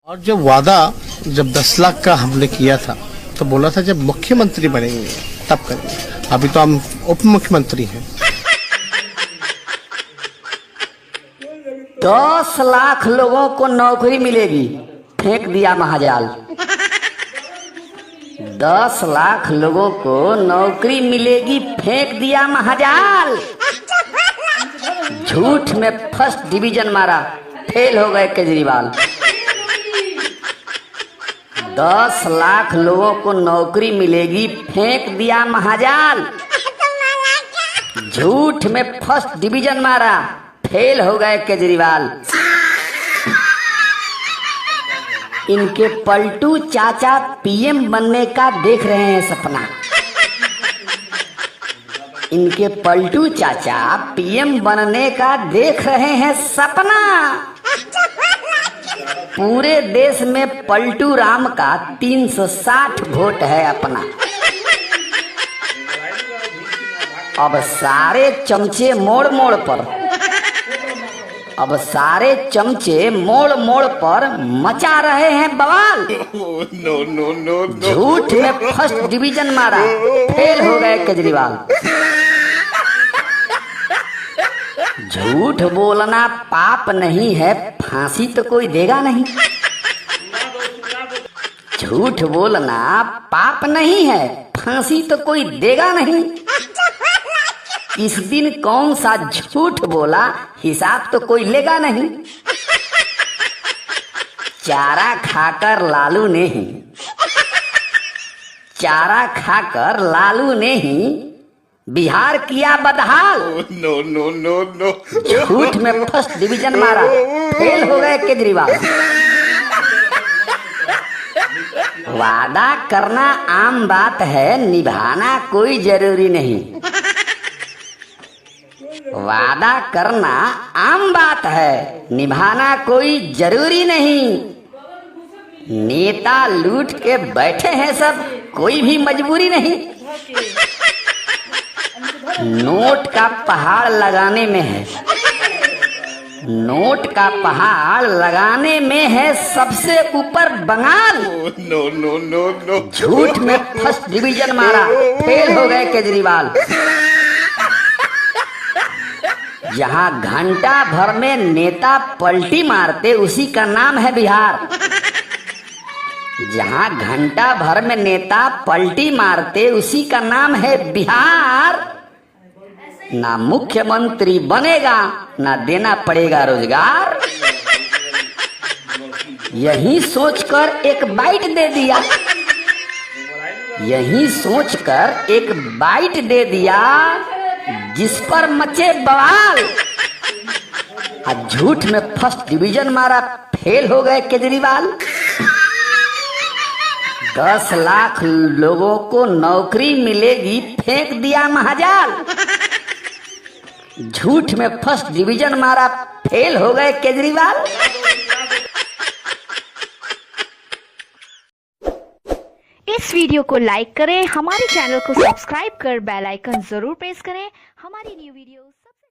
और जब वादा जब 10 लाख का हमने किया था तो बोला था जब मुख्यमंत्री बनेंगे तब करेंगे। अभी तो हम उप मुख्यमंत्री हैं। 10 लाख लोगों को नौकरी मिलेगी, फेंक दिया महाजाल। 10 लाख लोगों को नौकरी मिलेगी, फेंक दिया महाजाल। झूठ में फर्स्ट डिवीजन मारा, फेल हो गए केजरीवाल। 10 लाख लोगों को नौकरी मिलेगी, फेंक दिया महाजाल। झूठ में फर्स्ट डिवीजन मारा, फेल हो गए केजरीवाल। इनके पलटू चाचा पीएम बनने का देख रहे हैं सपना। इनके पलटू चाचा पीएम बनने का देख रहे हैं सपना। पूरे देश में पलटू राम का 360 वोट है अपना। अब सारे चमचे मोड़ मोड़ पर, अब सारे चमचे मोड़ मोड़ पर मचा रहे हैं बवाल। झूठ में फर्स्ट डिवीजन मारा, फेल हो गए केजरीवाल। झूठ बोलना पाप नहीं है, फांसी तो कोई देगा नहीं। झूठ बोलना पाप नहीं है, फांसी तो कोई देगा नहीं। इस दिन कौन सा झूठ बोला, हिसाब तो कोई लेगा नहीं। चारा खाकर लालू ने ही, चारा खाकर लालू ने ही बिहार किया बदहाल। झूठ में फर्स्ट डिवीजन मारा, फेल हो गए केजरीवाल। वादा करना आम बात है, निभाना कोई जरूरी नहीं। वादा करना आम बात है, निभाना कोई जरूरी नहीं। नेता लूट के बैठे हैं सब, कोई भी मजबूरी नहीं। नोट का पहाड़ लगाने में है, नोट का पहाड़ लगाने में है सबसे ऊपर बंगाल। झूठ में फर्स्ट डिवीजन मारा, फेल हो गए केजरीवाल। जहां घंटा भर में नेता पलटी मारते, उसी का नाम है बिहार। जहां घंटा भर में नेता पलटी मारते, उसी का नाम है बिहार। ना मुख्यमंत्री बनेगा, ना देना पड़ेगा रोजगार। यही सोचकर एक बाइट दे दिया, यही सोचकर एक बाइट दे दिया, जिस पर मचे बवाल। झूठ में फर्स्ट डिवीजन मारा, फेल हो गए केजरीवाल। 10 लाख लोगों को नौकरी मिलेगी, फेंक दिया महाजाल। झूठ में फर्स्ट डिवीजन मारा, फेल हो गए केजरीवाल। इस वीडियो को लाइक करें, हमारे चैनल को सब्सक्राइब कर बेल आइकन जरूर प्रेस करें हमारी न्यू वीडियोस